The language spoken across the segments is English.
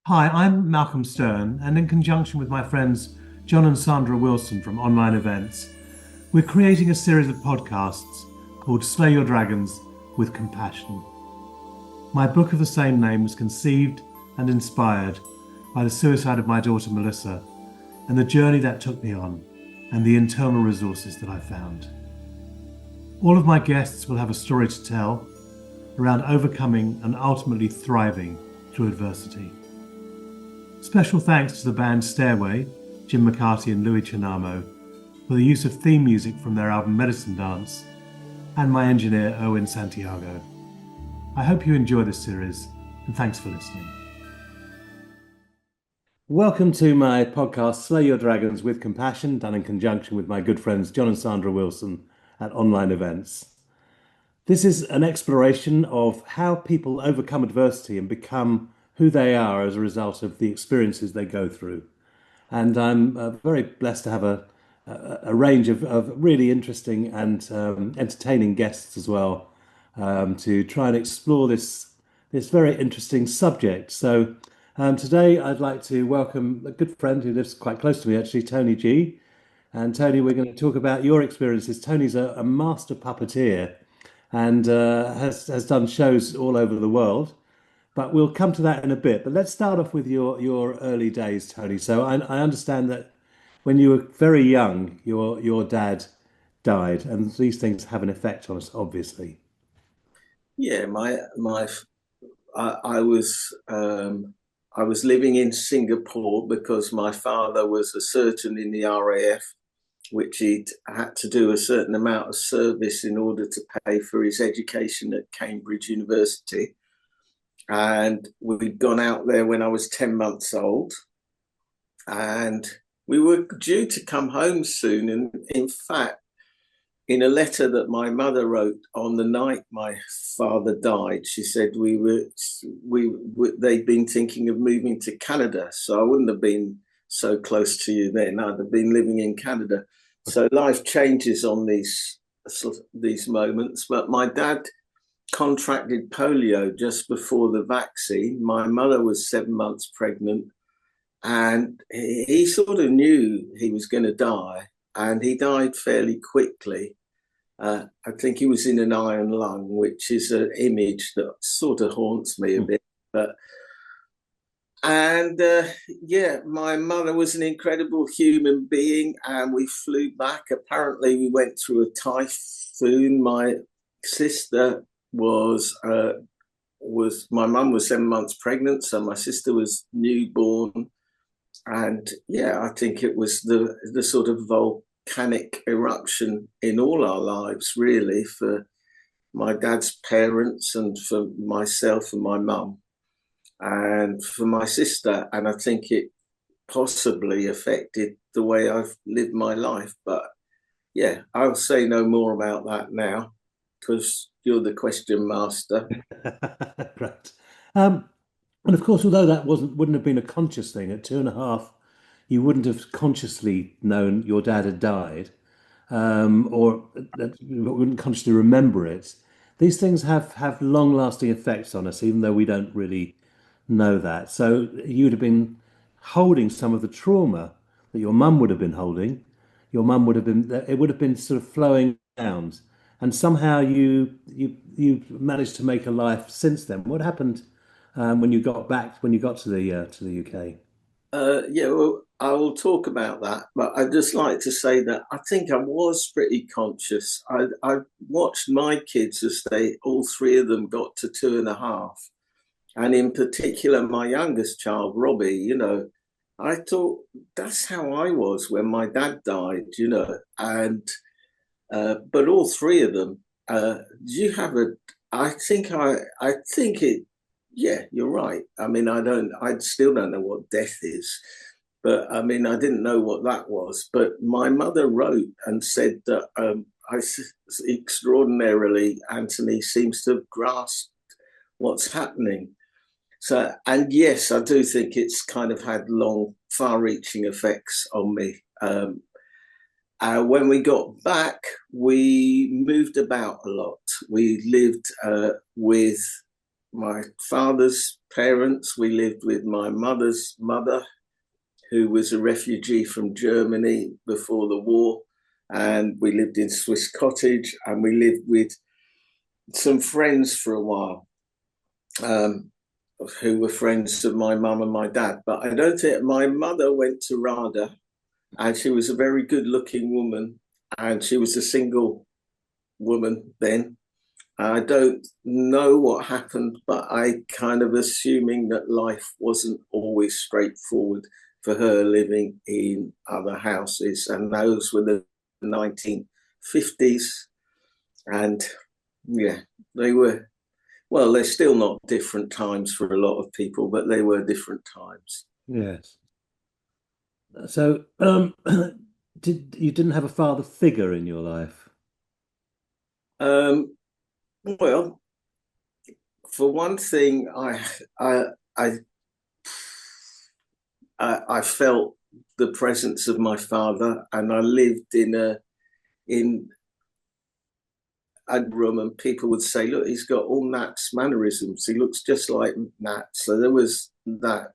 Hi, I'm Malcolm Stern, and in conjunction with my friends John and Sandra Wilson from Online Events, we're creating a series of podcasts called Slay Your Dragons with Compassion. My book of the same name was conceived and inspired by the suicide of my daughter Melissa and the journey that took me on and the internal resources that I found. All of my guests will have a story to tell around overcoming and ultimately thriving through adversity. Special thanks to the band Stairway, Jim McCarty and Louis Chinamo, for the use of theme music from their album Medicine Dance, and my engineer Owen Santiago. I hope you enjoy this series, and thanks for listening. Welcome to my podcast, Slay Your Dragons with Compassion, done in conjunction with my good friends John and Sandra Wilson at Online Events. This is an exploration of how people overcome adversity and become who they are as a result of the experiences they go through. And I'm very blessed to have a range of really interesting and entertaining guests as well, to try and explore this very interesting subject. So today I'd like to welcome a good friend who lives quite close to me, actually, Tony G. And Tony, we're going to talk about your experiences. Tony's a master puppeteer and has done shows all over the world. But we'll come to that in a bit. But let's start off with your early days, Tony. So I understand that when you were very young, your dad died, and these things have an effect on us, obviously. Yeah, I I was living in Singapore because my father was a surgeon in the RAF, which he'd had to do a certain amount of service in order to pay for his education at Cambridge University. And we'd gone out there when I was 10 months old, and we were due to come home soon. And in fact, in a letter that my mother wrote on the night my father died, she said they'd been thinking of moving to Canada. So I wouldn't have been so close to you then. I'd have been living in Canada. So life changes on these moments. But my dad contracted polio just before the vaccine. My mother was 7 months pregnant, and he sort of knew he was going to die, and he died fairly quickly. I think he was in an iron lung, which is an image that sort of haunts me a bit. But yeah, my mother was an incredible human being, and we flew back. Apparently, we went through a typhoon. My sister was my mum was 7 months pregnant, so my sister was newborn, and yeah, I think it was the sort of volcanic eruption in all our lives, really, for my dad's parents and for myself and my mum and for my sister, and I think it possibly affected the way I've lived my life. But yeah, I'll say no more about that now because you're the question master. Right. Um, and of course, although that wouldn't have been a conscious thing at 2.5, you wouldn't have consciously known your dad had died, or that you wouldn't consciously remember it. These things have long-lasting effects on us, even though we don't really know that. So you'd have been holding some of the trauma that your mum would have been holding. Your mum would have been, it would have been sort of flowing down, and somehow you managed to make a life since then. What happened when you got back, when you got to the UK? Yeah, well, I will talk about that, but I'd just like to say that I think I was pretty conscious. I watched my kids as they, all three of them, got to 2.5. And in particular, my youngest child, Robbie, I thought that's how I was when my dad died, and but all three of them, do you have a, I think it, yeah, you're right. I mean, I still don't know what death is, but I mean, I didn't know what that was. But my mother wrote and said that extraordinarily, Anthony seems to have grasped what's happening. So, and yes, I do think it's kind of had long, far-reaching effects on me. When we got back, we moved about a lot. We lived with my father's parents. We lived with my mother's mother, who was a refugee from Germany before the war. And we lived in Swiss Cottage, and we lived with some friends for a while, who were friends of my mum and my dad. But I don't think my mother went to RADA, and she was a very good looking woman, and she was a single woman then. I don't know what happened, but I kind of assuming that life wasn't always straightforward for her living in other houses. And those were the 1950s. And yeah, they were, well, they're still not different times for a lot of people, but they were different times. Yes. So, you didn't have a father figure in your life? Well, for one thing, I I I felt the presence of my father, and I lived in a room, and people would say, "Look, he's got all Nat's mannerisms. He looks just like Nat." So there was that.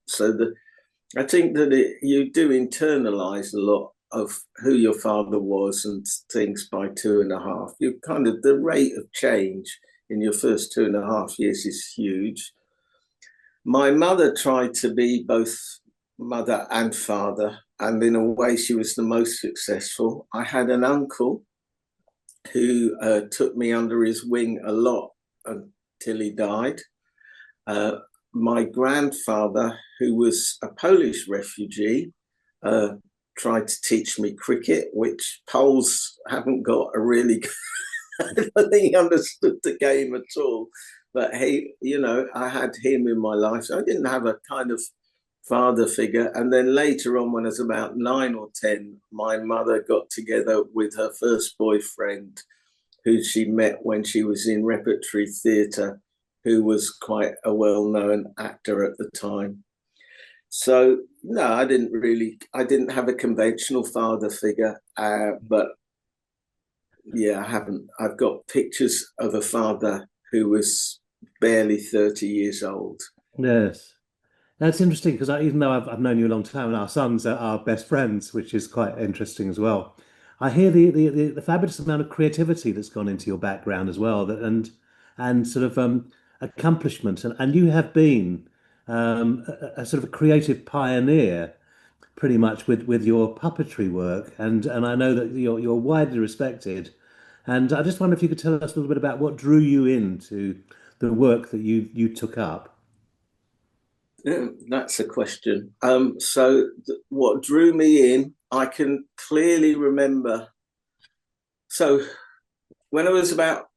I think that you do internalize a lot of who your father was and things by 2.5. You kind of the rate of change in your first 2.5 years is huge. My mother tried to be both mother and father, and in a way, she was the most successful. I had an uncle who took me under his wing a lot until he died. My grandfather, who was a Polish refugee, tried to teach me cricket, which Poles haven't got a really I don't think he understood the game at all. But I had him in my life. So I didn't have a kind of father figure. And then later on, when I was about 9 or 10, my mother got together with her first boyfriend, who she met when she was in repertory theatre, who was quite a well-known actor at the time. So no, I didn't have a conventional father figure, but yeah, I haven't. I've got pictures of a father who was barely 30 years old. Yes. That's interesting because even though I've known you a long time, and our sons are our best friends, which is quite interesting as well. I hear the fabulous amount of creativity that's gone into your background as well, and sort of accomplishment, and you have been a sort of a creative pioneer, pretty much with your puppetry work, and I know that you're widely respected, and I just wonder if you could tell us a little bit about what drew you into the work that you took up. Yeah, that's a question. What drew me in, I can clearly remember. So when I was about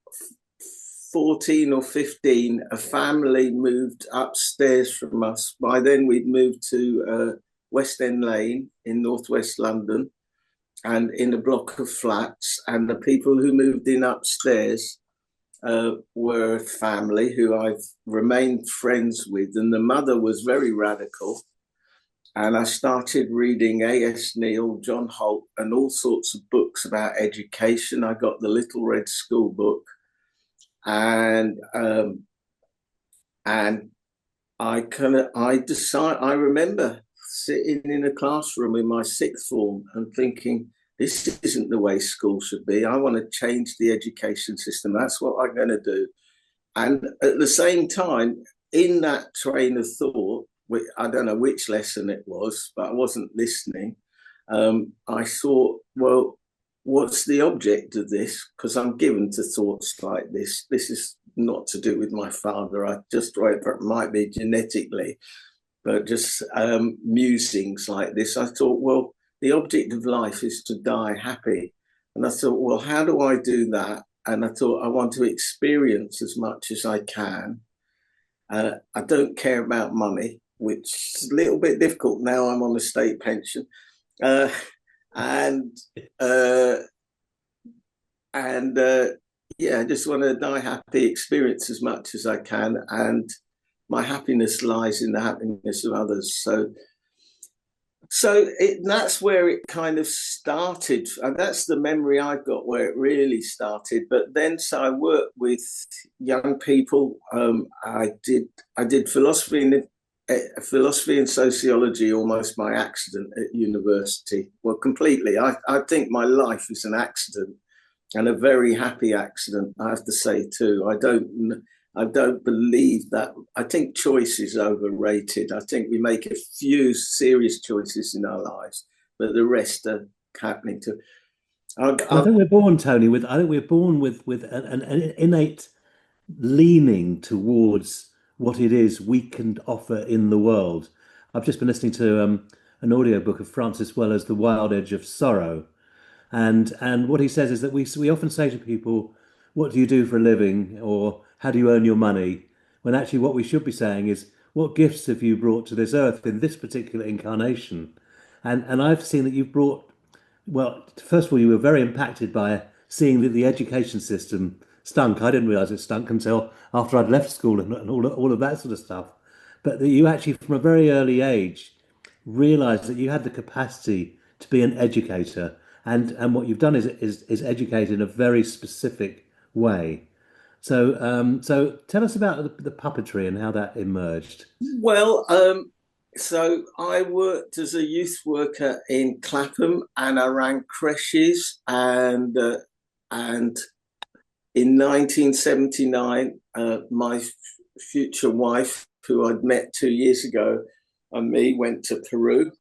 14 or 15, a family moved upstairs from us. By then, we'd moved to West End Lane in northwest London, and in a block of flats. And the people who moved in upstairs were a family who I've remained friends with. And the mother was very radical. And I started reading A.S. Neil, John Holt, and all sorts of books about education. I got the Little Red School book, and and I remember sitting in a classroom in my sixth form and thinking, this isn't the way school should be. I want to change the education system. That's what I'm going to do. And at the same time, in that train of thought, I don't know which lesson it was, but I wasn't listening. I thought, well, what's the object of this? Because I'm given to thoughts like this. This is not to do with my father. I just wrote it might be genetically, but just musings like this. I thought, well, the object of life is to die happy. And I thought, well, how do I do that? And I thought, I want to experience as much as I can. I don't care about money, which is a little bit difficult now. I'm on a state pension. Uh, and uh, and yeah, I just want to die happy, experience as much as I can, and my happiness lies in the happiness of others. So So that's where it kind of started, and that's the memory I've got where it really started. But then, so I worked with young people. I did philosophy and sociology almost by accident at university. Well, completely. I think my life is an accident, and a very happy accident, I have to say too. I don't believe that. I think choice is overrated. I think we make a few serious choices in our lives, but the rest are happening to. I I, think we're born, Tony, with I think we're born with an innate leaning towards what it is we can offer in the world. I've just been listening to an audiobook of Francis Weller's The Wild Edge of Sorrow. And what he says is that we often say to people, "What do you do for a living?" or "How do you earn your money?" When actually what we should be saying is, "What gifts have you brought to this earth in this particular incarnation?" And I've seen that you've brought, well, first of all, you were very impacted by seeing that the education system stunk. I didn't realize it stunk until after I'd left school and all of that sort of stuff. But that you actually, from a very early age, realized that you had the capacity to be an educator. And what you've done is educate in a very specific way. So tell us about the puppetry and how that emerged. well, so I worked as a youth worker in Clapham, and I ran creches, and in 1979, my future wife, who I'd met 2 years ago, and me went to Peru,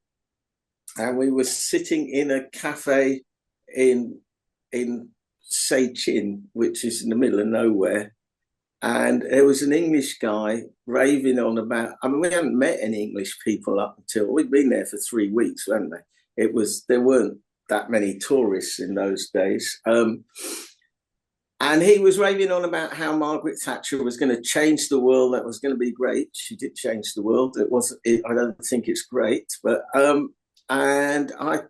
and we were sitting in a cafe in Sechin, which is in the middle of nowhere. And there was an English guy raving on about. I mean, we hadn't met any English people up until we'd been there for 3 weeks, hadn't they? There weren't that many tourists in those days. And he was raving on about how Margaret Thatcher was going to change the world. That was going to be great. She did change the world. It wasn't. I don't think it's great, but and I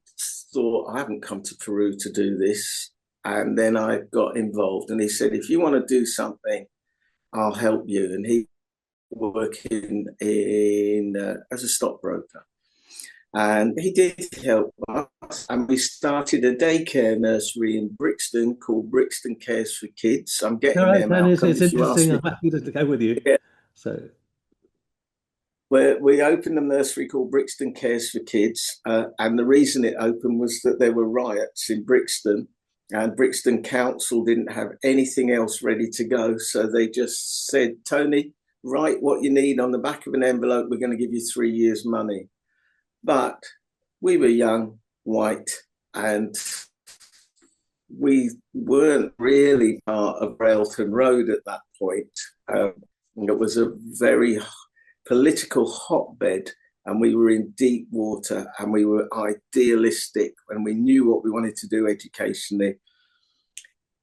thought I haven't come to Peru to do this. And then I got involved, and he said, "If you want to do something, I'll help you." And he working in as a stockbroker, and he did help us. And we started a daycare nursery in Brixton called Brixton Cares for Kids. I'm All getting right, there, and Malcolm. it's If you ask interesting. me, I'm happy to go with you. yeah. So, Where we opened a nursery called Brixton Cares for Kids, and the reason it opened was that there were riots in Brixton, and Brixton Council didn't have anything else ready to go, so they just said, "Tony, write what you need on the back of an envelope. We're going to give you 3 years' money." But we were young, white, and we weren't really part of Railton Road at that point. It was a very political hotbed, and we were in deep water, and we were idealistic, and we knew what we wanted to do educationally.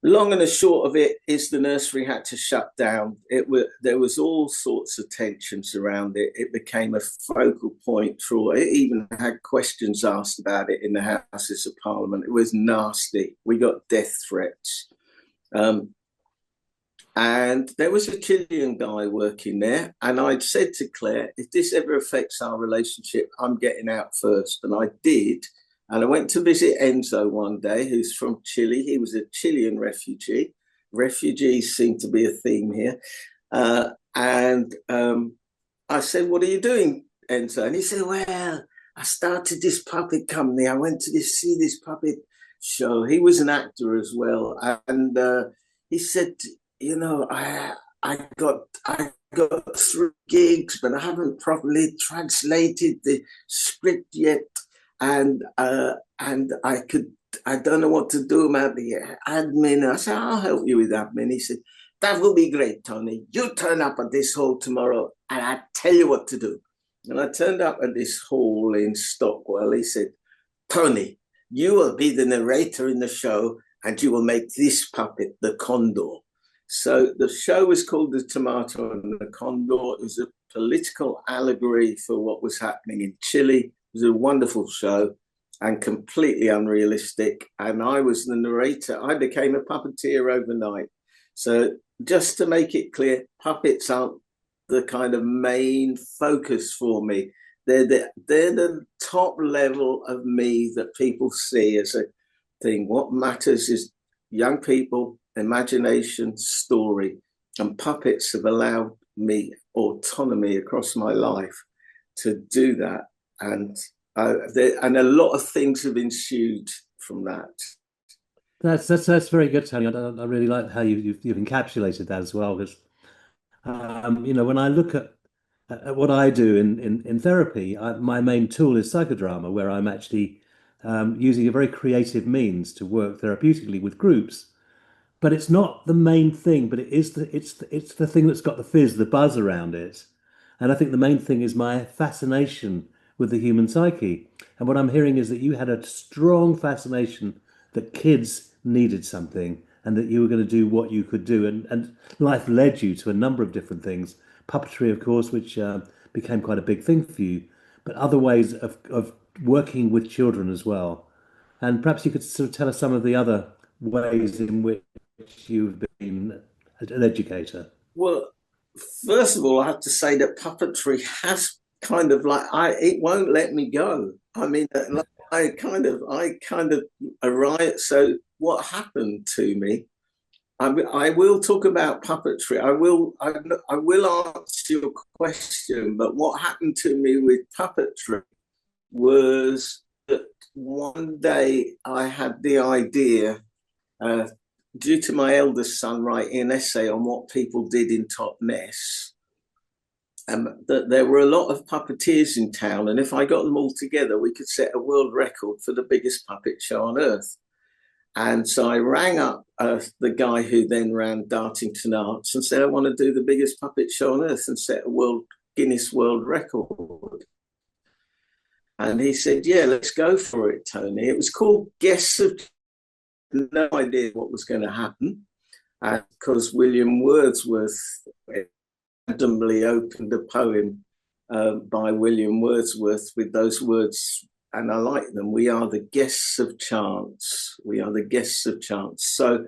Long and the short of it is the nursery had to shut down. There was all sorts of tensions around it. It became a focal point for it. Even had questions asked about it in the Houses of Parliament. It was nasty. We got death threats. And there was a Chilean guy working there. And I'd said to Claire, if this ever affects our relationship, I'm getting out first. And I did. And I went to visit Enzo one day, who's from Chile. He was a Chilean refugee. Refugees seem to be a theme here. And I said, "What are you doing, Enzo?" And he said, "Well, I started this puppet company. I went to see this puppet show." He was an actor as well. And he said, I got 3 gigs, but I haven't properly translated the script yet, and I don't know what to do about the admin. I said, "I'll help you with admin." He said, "That will be great, Tony. You turn up at this hall tomorrow, and I tell you what to do." And I turned up at this hall in Stockwell. He said, "Tony, you will be the narrator in the show, and you will make this puppet the Condor." So the show was called The Tomato and the Condor. It was a political allegory for what was happening in Chile. It was a wonderful show and completely unrealistic. And I was the narrator. I became a puppeteer overnight. So just to make it clear, puppets aren't the kind of main focus for me. they're the top level of me that people see as a thing. What matters is young people, imagination, story, and puppets have allowed me autonomy across my life to do that, and and a lot of things have ensued from that. That's very good, Tony. I really like how you've encapsulated that as well. Because when I look at what I do in therapy, my main tool is psychodrama, where I'm actually using a very creative means to work therapeutically with groups. But it's not the main thing, but it's the thing that's got the fizz, the buzz around it. And I think the main thing is my fascination with the human psyche. And what I'm hearing is that you had a strong fascination that kids needed something and that you were going to do what you could do. And life led you to a number of different things. Puppetry, of course, which became quite a big thing for you, but other ways of working with children as well. And perhaps you could sort of tell us some of the other ways in which you've been an educator. Well, first of all, I have to say that puppetry has kind of like it won't let me go. I mean, like, I kind of arrived. So what happened to me? I will talk about puppetry. I will answer your question. But what happened to me with puppetry was that one day I had the idea, due to my eldest son writing an essay on what people did in Totnes, that there were a lot of puppeteers in town, and if I got them all together, we could set a world record for the biggest puppet show on earth. And so I rang up the guy who then ran Dartington Arts and said, I want to do the biggest puppet show on earth and set a Guinness World Record. And he said, yeah, let's go for it, Tony. It was called Guests of... No idea what was going to happen, because William Wordsworth randomly opened a poem by William Wordsworth with those words, and I like them. We are the guests of chance. We are the guests of chance. So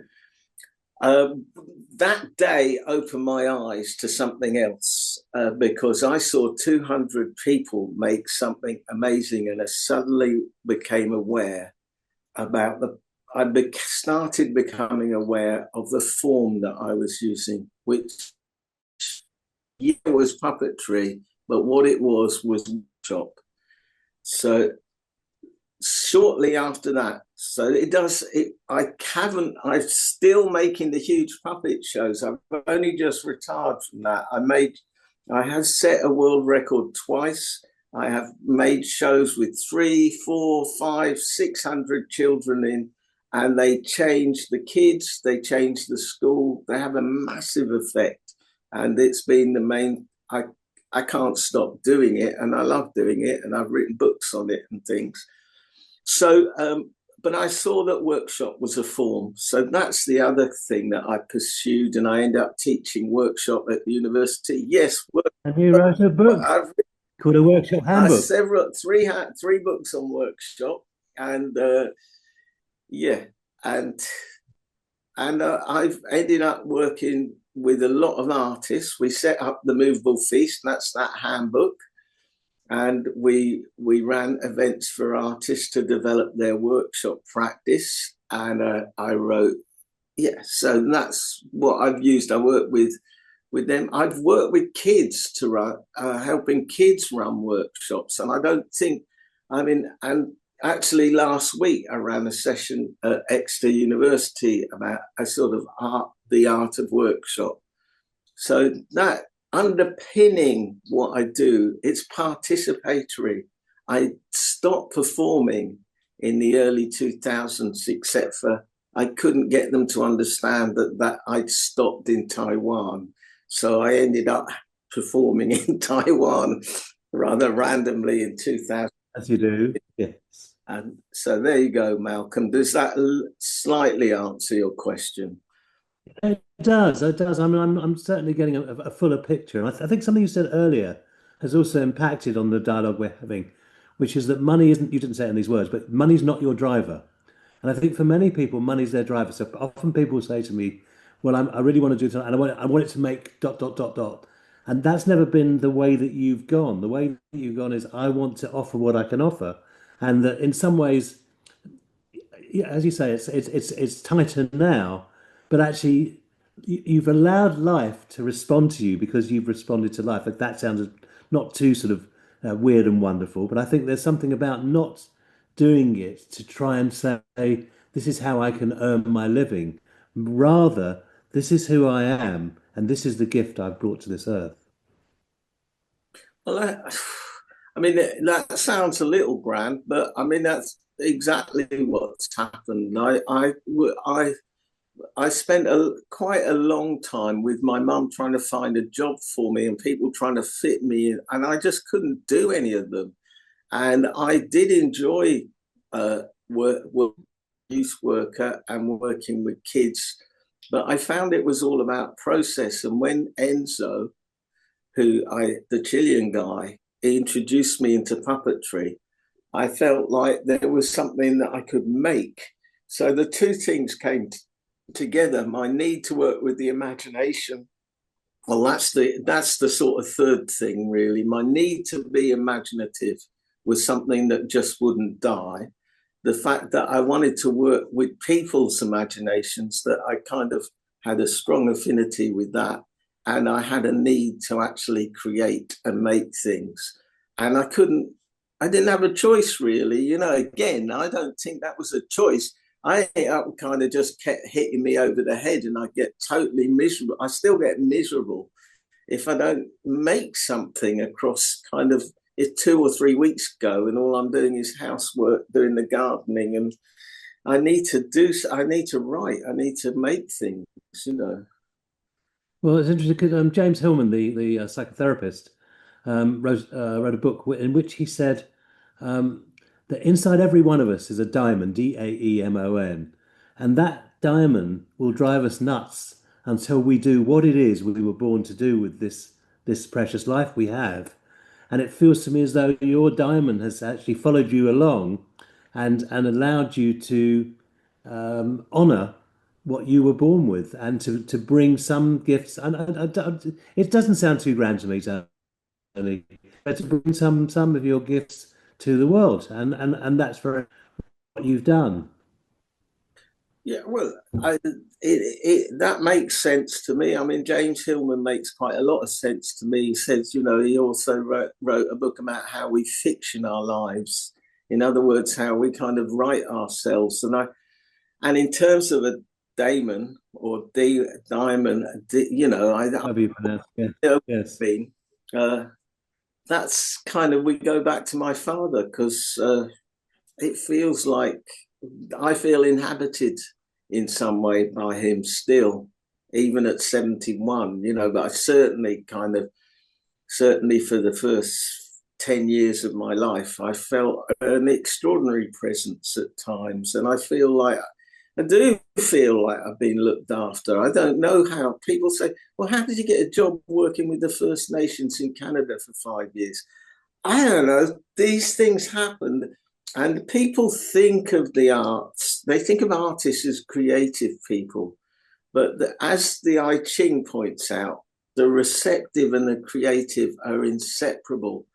that day opened my eyes to something else, because I saw 200 people make something amazing, and I suddenly became aware about started becoming aware of the form that I was using, which was puppetry, but what it was workshop. So shortly after that, I'm still making the huge puppet shows. I've only just retired from that. I have set a world record twice. I have made shows with 300, 400, 500, 600 children in, and they change the kids, they change the school, they have a massive effect. And it's been the main, I can't stop doing it, and I love doing it, and I've written books on it and things. So, but I saw that workshop was a form. So that's the other thing that I pursued, and I ended up teaching workshop at the university. Yes. And you wrote a book called A Workshop Handbook. Three books on workshop, and I've ended up working with a lot of artists. We set up the Movable Feast, that's that handbook, and we ran events for artists to develop their workshop practice. And I wrote, so that's what I've used. I work with them. I've worked with kids to run, helping kids run workshops, and I don't think, and actually, last week I ran a session at Exeter University about a sort of the art of workshop. So that underpinning what I do, it's participatory. I stopped performing in the early 2000s, except for I couldn't get them to understand that I'd stopped in Taiwan. So I ended up performing in Taiwan rather randomly in 2000. As you do, yes. And so there you go, Malcolm. Does that slightly answer your question? It does. It does. I mean, I'm certainly getting a fuller picture. And I think something you said earlier has also impacted on the dialogue we're having, which is that money isn't, you didn't say it in these words, but money's not your driver. And I think for many people, money's their driver. So often people say to me, well, I really want to do something, and I want it to make ... And that's never been the way that you've gone. The way that you've gone is I want to offer what I can offer. And that in some ways, yeah, as you say, it's tighter now, but actually you've allowed life to respond to you because you've responded to life. Like that sounds not too sort of weird and wonderful, but I think there's something about not doing it to try and say, this is how I can earn my living. Rather, this is who I am, and this is the gift I've brought to this earth. Well, I mean, that sounds a little grand, but I mean that's exactly what's happened. I spent quite a long time with my mum trying to find a job for me and people trying to fit me in, and I just couldn't do any of them. And I did enjoy work youth worker and working with kids, but I found it was all about process. And when Enzo, the Chilean guy, he introduced me into puppetry, I felt like there was something that I could make. So the two things came together: my need to work with the imagination. Well, that's the sort of third thing, really. My need to be imaginative was something that just wouldn't die. The fact that I wanted to work with people's imaginations, that I kind of had a strong affinity with that. And I had a need to actually create and make things. And I didn't have a choice really. Again, I don't think that was a choice. I kind of just kept hitting me over the head and I get totally miserable. I still get miserable if I don't make something across kind of if 2 or 3 weeks go and all I'm doing is housework, doing the gardening, and I need to write, I need to make things. Well, it's interesting because James Hillman, the psychotherapist, wrote a book in which he said um, that inside every one of us is a diamond, Daemon, and that diamond will drive us nuts until we do what it is we were born to do with this precious life we have. And it feels to me as though your diamond has actually followed you along and allowed you to honor what you were born with and to bring some gifts. And it doesn't sound too grand to me, Tony, but to bring some of your gifts to the world. And that's for what you've done. Yeah, well, that makes sense to me. I mean, James Hillman makes quite a lot of sense to me. He says, he also wrote a book about how we fiction our lives. In other words, how we kind of write ourselves. And in terms of a daemon or diamond, However you pronounce it. Yes. been, that's kind of, we go back to my father because it feels like I feel inhabited in some way by him still, even at 71, but I certainly for the first 10 years of my life, I felt an extraordinary presence at times. And I do feel like I've been looked after. I don't know how people say, well, how did you get a job working with the First Nations in Canada for 5 years? I don't know. These things happen. And people think of the arts, they think of artists as creative people. But as the I Ching points out, the receptive and the creative are inseparable.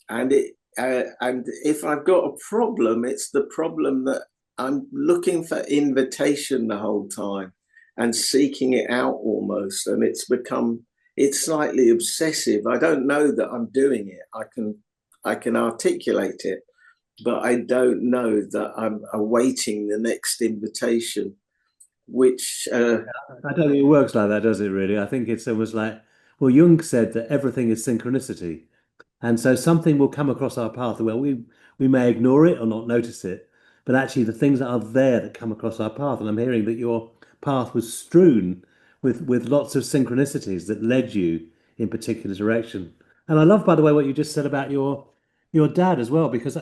And if I've got a problem, it's the problem that I'm looking for invitation the whole time and seeking it out almost. And it's slightly obsessive. I don't know that I'm doing it. I can articulate it, but I don't know that I'm awaiting the next invitation, which I don't think it works like that, does it really? I think it's almost like, well, Jung said that everything is synchronicity. And so something will come across our path. Well, we may ignore it or not notice it, but actually the things that are there that come across our path. And I'm hearing that your path was strewn with lots of synchronicities that led you in particular direction. And I love, by the way, what you just said about your dad as well, because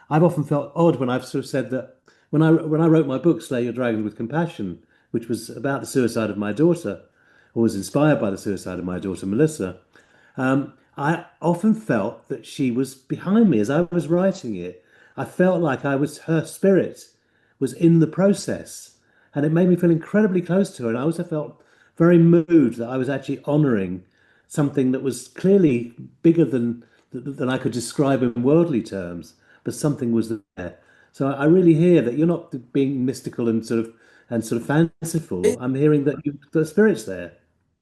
I've often felt odd when I've sort of said that when I wrote my book, Slay Your Dragon with Compassion, which was about the suicide of my daughter, or was inspired by the suicide of my daughter, Melissa. I often felt that she was behind me as I was writing it. I felt like her spirit was in the process, and it made me feel incredibly close to her. And I also felt very moved that I was actually honouring something that was clearly bigger than I could describe in worldly terms, but something was there. So I really hear that you're not being mystical and sort of fanciful. It, I'm hearing that the spirit's there.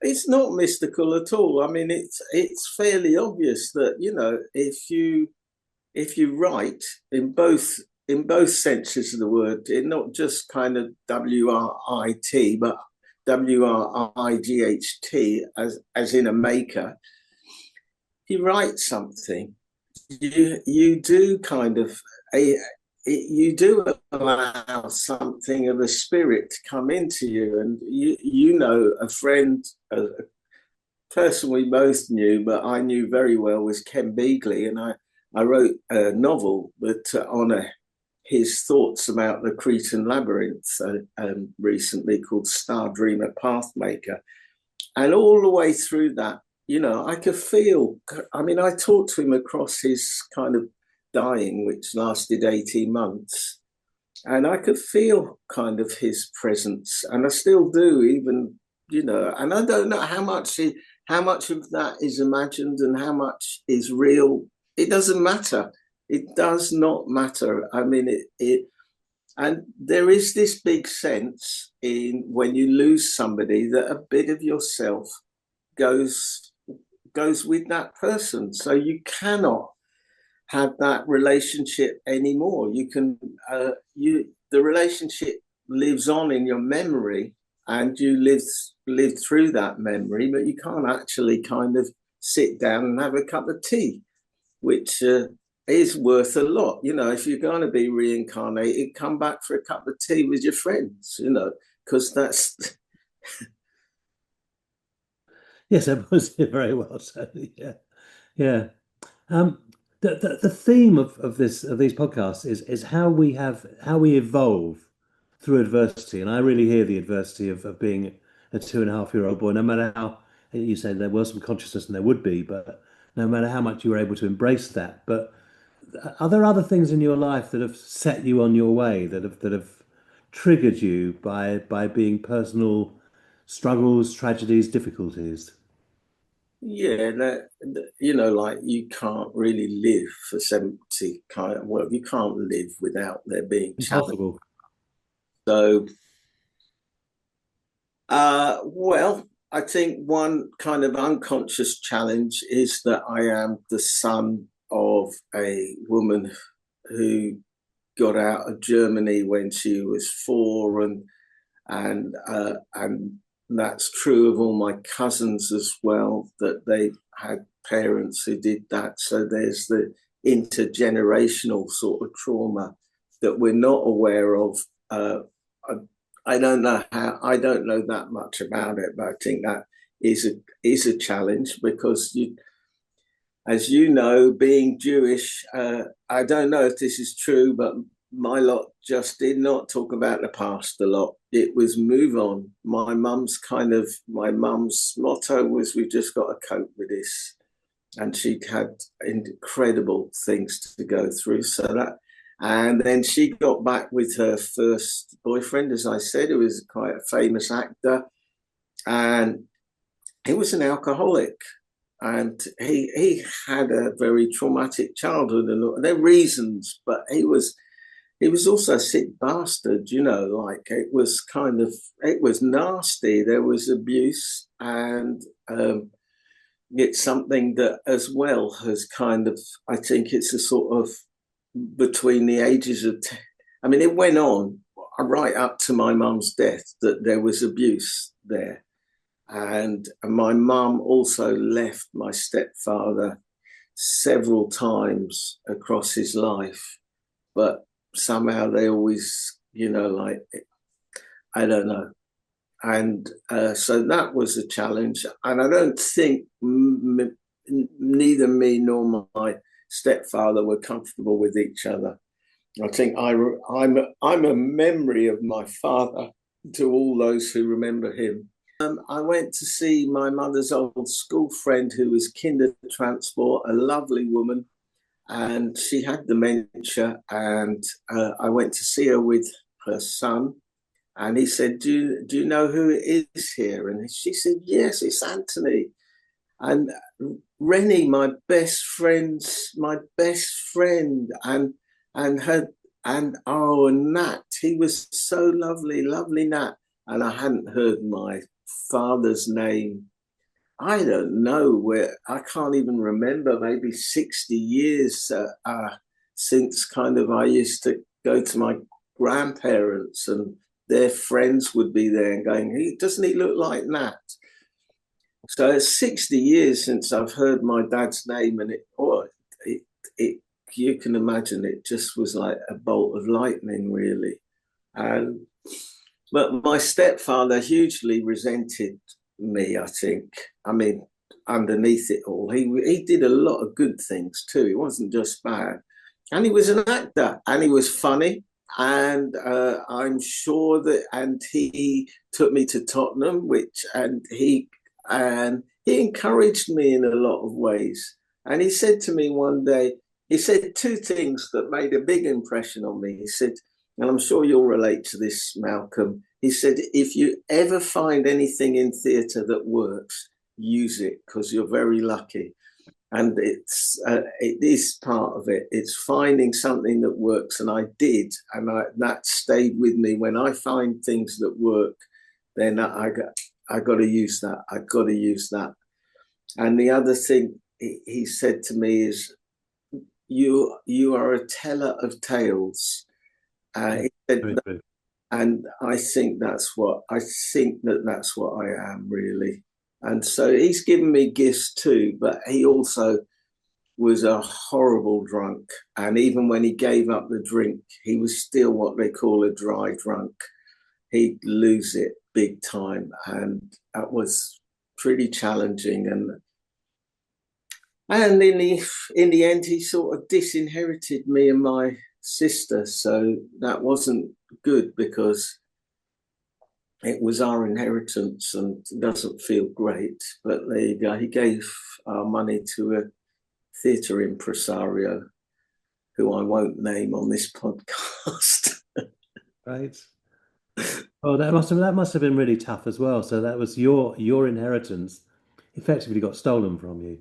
it's not mystical at all. I mean, it's fairly obvious that, if you write in both senses of the word, not just kind of WRIT, but WRIGHT as in a maker. You write something, you do kind of you do allow something of a spirit to come into you, and a friend, a person we both knew, but I knew very well, was Ken Beagley, and I wrote a novel that honour his thoughts about the Cretan labyrinth recently, called Star Dreamer Pathmaker. And all the way through that, I could feel, I mean, I talked to him across his kind of dying, which lasted 18 months. And I could feel kind of his presence. And I still do, even, and I don't know how much of that is imagined and how much is real. It doesn't matter. It does not matter. I mean, and there is this big sense in when you lose somebody that a bit of yourself goes with that person. So you cannot have that relationship anymore. You can the relationship lives on in your memory, and you live through that memory, but you can't actually kind of sit down and have a cup of tea, which is worth a lot. If you're going to be reincarnated, come back for a cup of tea with your friends, because that's. Yes, I was very well said. Yeah, yeah. The theme of these podcasts is how we evolve through adversity, and I really hear the adversity of being a 2.5-year-old boy. No matter how you say there was some consciousness, and there would be, but no matter how much you were able to embrace that. But are there other things in your life that have set you on your way, that have triggered you by being personal struggles, tragedies, difficulties? Yeah, like you can't really live for 70 well, you can't live without there being challenge. Impossible. So, well, I think one kind of unconscious challenge is that I am the son of a woman who got out of Germany when she was 4, and that's true of all my cousins as well, that they had parents who did that. So there's the intergenerational sort of trauma that we're not aware of. I don't know I don't know that much about it, but I think that is a challenge, because as you know, being Jewish, I don't know if this is true, but my lot just did not talk about the past a lot. It was move on. My mum's motto was, we've just got to cope with this. And she had incredible things to go through. And then she got back with her first boyfriend, as I said, who was quite a famous actor. And he was an alcoholic. And he had a very traumatic childhood, and there are reasons, but he was also a sick bastard, like it was nasty. There was abuse, and it's something that as well has kind of, I think it's a sort of between the ages of, I mean, it went on right up to my mum's death, that there was abuse there. And my mum also left my stepfather several times across his life, but somehow they always, like, I don't know. And so that was a challenge. And I don't think neither me nor my stepfather were comfortable with each other. I think I'm a memory of my father to all those who remember him. I went to see my mother's old school friend, who was kinder transport, a lovely woman, and she had dementia. And I went to see her with her son, and he said, "Do you know who it is here?" And she said, "Yes, it's Anthony." And Rennie, my best friend, and her, and oh, and Nat, he was so lovely, lovely Nat. And I hadn't heard my father's name. I don't know where, I can't even remember, maybe 60 years since kind of I used to go to my grandparents and their friends would be there and going, doesn't he look like Nat? So it's 60 years since I've heard my dad's name, and it you can imagine it just was like a bolt of lightning, really. And but my stepfather hugely resented me, I think. I mean, underneath it all, he did a lot of good things too. He wasn't just bad, and he was an actor, and he was funny. And I'm sure that, and he took me to Tottenham, and he encouraged me in a lot of ways. And he said to me one day, he said two things that made a big impression on me. He said, and I'm sure you'll relate to this, Malcolm. He said, if you ever find anything in theatre that works, use it because you're very lucky. And it is part of it. It's finding something that works, and I did, and that stayed with me. When I find things that work, then I got to use that. I got to use that. And the other thing he said to me is, "You are a teller of tales." He said, and I think that's what I am, really. And so he's given me gifts too, but he also was a horrible drunk. And even when he gave up the drink, he was still what they call a dry drunk. He'd lose it big time. And that was pretty challenging. And in the end, he sort of disinherited me and my sister. So that wasn't good because it was our inheritance and it doesn't feel great. But there you go. He gave our money to a theatre impresario who I won't name on this podcast. Right. Oh, that must have been really tough as well. So that was your inheritance effectively got stolen from you.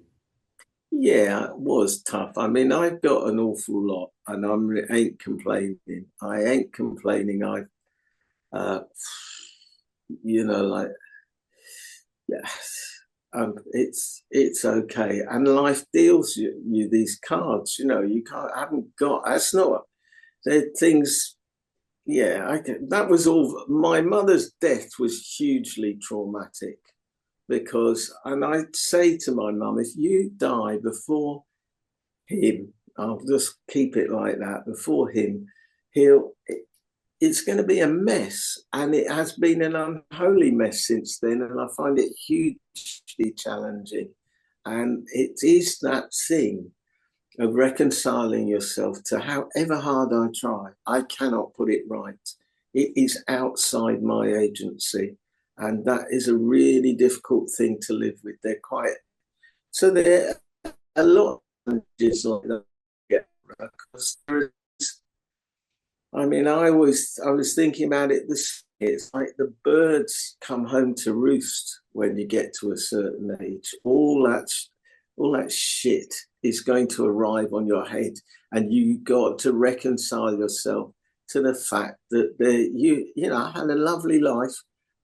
Yeah, it was tough. I mean, I've got an awful lot, and I ain't complaining. I ain't complaining. Uh, like, yes, it's okay. And life deals you these cards. You can't. I haven't got. That's not. They're things. Yeah, that was all. My mother's death was hugely traumatic because, and I'd say to my mum, if you die before him, I'll just keep it like that. Before him, it's going to be a mess, and it has been an unholy mess since then, and I find it hugely challenging. And it is that thing of reconciling yourself to however hard I try, I cannot put it right. It is outside my agency, and that is a really difficult thing to live with. They're quite so there are a lot of challenges like that. Yeah, because I mean, I was thinking about it this. It's like the birds come home to roost when you get to a certain age. All that shit is going to arrive on your head, and you got to reconcile yourself to the fact that I had a lovely life,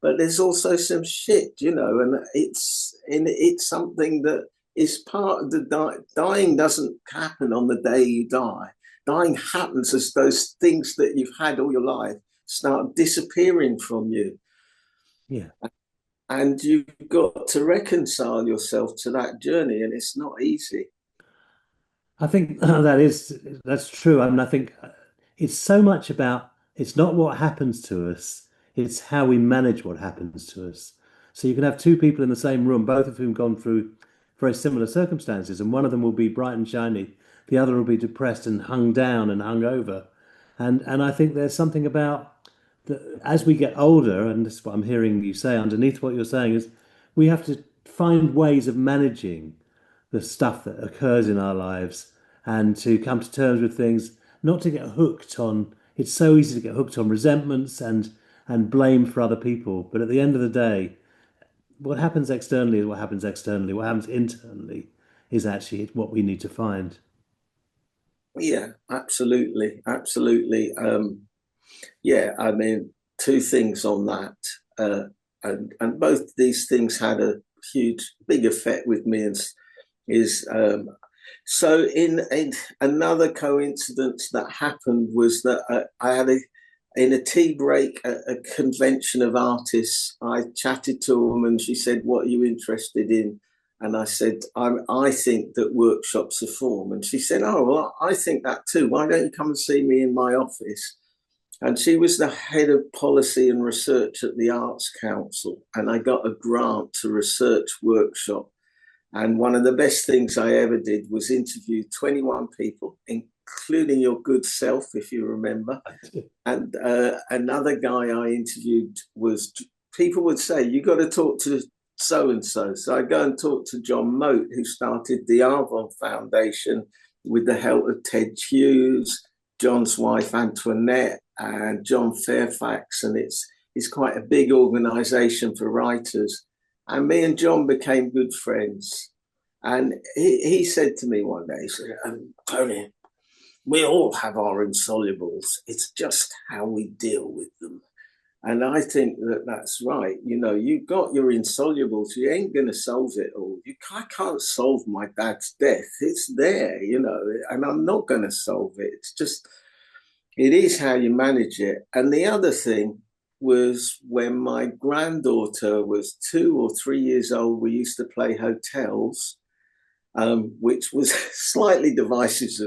but there's also some shit, and it's something that is part of the dying doesn't happen on the day you die. Dying happens as those things that you've had all your life start disappearing from you. Yeah. And you've got to reconcile yourself to that journey, and it's not easy. I think that's true. I mean, I think it's so much about it's not what happens to us, it's how we manage what happens to us. So you can have two people in the same room, both of whom gone through very similar circumstances, and one of them will be bright and shiny, the other will be depressed and hung down and hung over. And I think there's something about as we get older, and this is what I'm hearing you say underneath what you're saying, is we have to find ways of managing the stuff that occurs in our lives and to come to terms with things, not to get hooked on. It's so easy to get hooked on resentments and blame for other people, but at the end of the day, what happens externally is what happens externally. What happens internally is actually what we need to find. Yeah, absolutely, absolutely. Yeah, I mean, two things on that, and both these things had a huge, big effect with me. And is so in another coincidence that happened was that I had a in a tea break a convention of artists. I chatted to a woman. She said, "What are you interested in?" And I said, I think that workshops are form. And she said, "Oh, well, I think that too. Why don't you come and see me in my office?" And she was the head of policy and research at the Arts Council. And I got a grant to research workshop. And one of the best things I ever did was interview 21 people, including your good self, if you remember. And another guy I interviewed was, people would say, "You got to talk to so and so." So I go and talk to John Moat, who started the Arvon Foundation with the help of Ted Hughes, John's wife Antoinette, and John Fairfax. And it's quite a big organization for writers. And me and John became good friends. And he said to me one day, he said, "Tony, we all have our insolubles. It's just how we deal with them." And I think that that's right. You know, you've got your insolubles. You ain't going to solve it all. I can't solve my dad's death. It's there, you know, and I'm not going to solve it. It's just, it is how you manage it. And the other thing was when my granddaughter was 2 or 3 years old, we used to play hotels, which was slightly divisive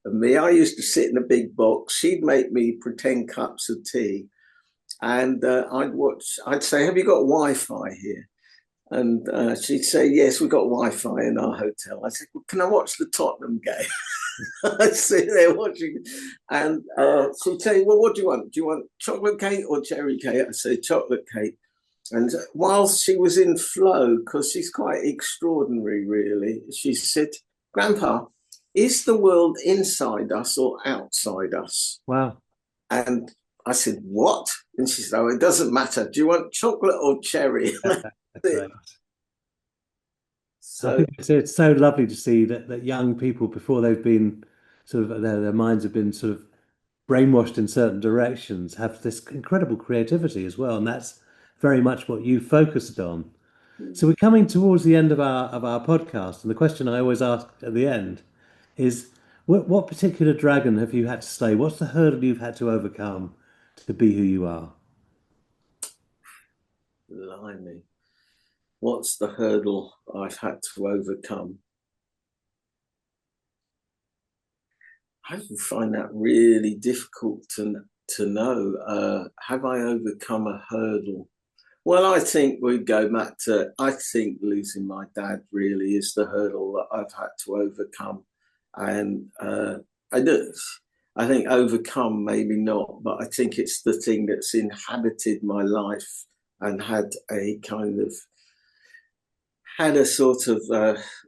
of me. I used to sit in a big box. She'd make me pretend cups of tea, and I'd say, "Have you got Wi-Fi here?" And she'd say, "Yes, we've got Wi-Fi in our hotel." I said, "Well, can I watch the Tottenham game?" I'd sit there watching, and she'd say, "Well, what do you want? Do you want chocolate cake or cherry cake?" I'd say, "Chocolate cake." And whilst she was in flow, because she's quite extraordinary, really, she said, "Grandpa, is the world inside us or outside us?" Wow. And I said, "What?" And she said, "Oh, it doesn't matter. Do you want chocolate or cherry?" That's right. I So think it's so lovely to see that young people, before they've been sort of their minds have been sort of brainwashed in certain directions, have this incredible creativity as well. And that's very much what you focused on. So we're coming towards the end of our podcast, and the question I always ask at the end is, what particular dragon have you had to slay? What's the hurdle you've had to overcome to be who you are? blimey, what's the hurdle I've had to overcome? I find that really difficult to know. Have I overcome a hurdle? Well, I think we go back to, I think losing my dad really is the hurdle that I've had to overcome. And I do. I think overcome, maybe not, but I think it's the thing that's inhabited my life and had a sort of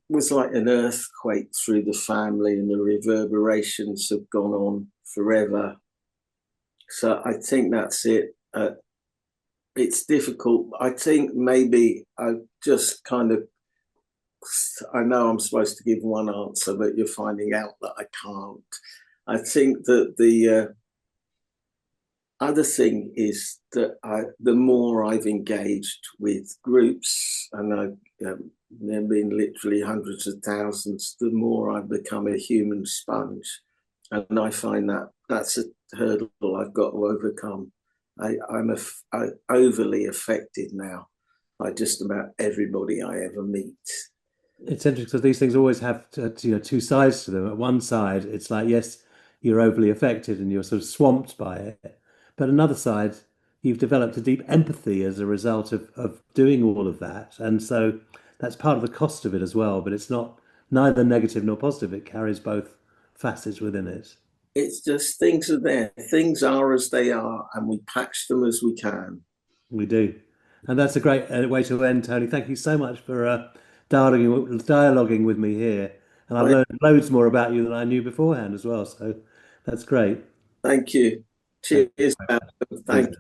was like an earthquake through the family, and the reverberations have gone on forever. So I think that's it. It's difficult. I think maybe I just kind of, I know I'm supposed to give one answer, but you're finding out that I can't. I think that the other thing is that the more I've engaged with groups, and there have been literally hundreds of thousands, the more I've become a human sponge. And I find that that's a hurdle I've got to overcome. I'm overly affected now by just about everybody I ever meet. It's interesting because these things always have two sides to them. At one side, it's like, yes, you're overly affected and you're sort of swamped by it. But another side, you've developed a deep empathy as a result of doing all of that. And so that's part of the cost of it as well. But it's not neither negative nor positive. It carries both facets within it. It's just things are there. Things are as they are, and we patch them as we can. We do. And that's a great way to end, Tony. Thank you so much for dialoguing with me here. And I've learned loads more about you than I knew beforehand as well. So that's great. Thank you. Thank Cheers. you. Thank you.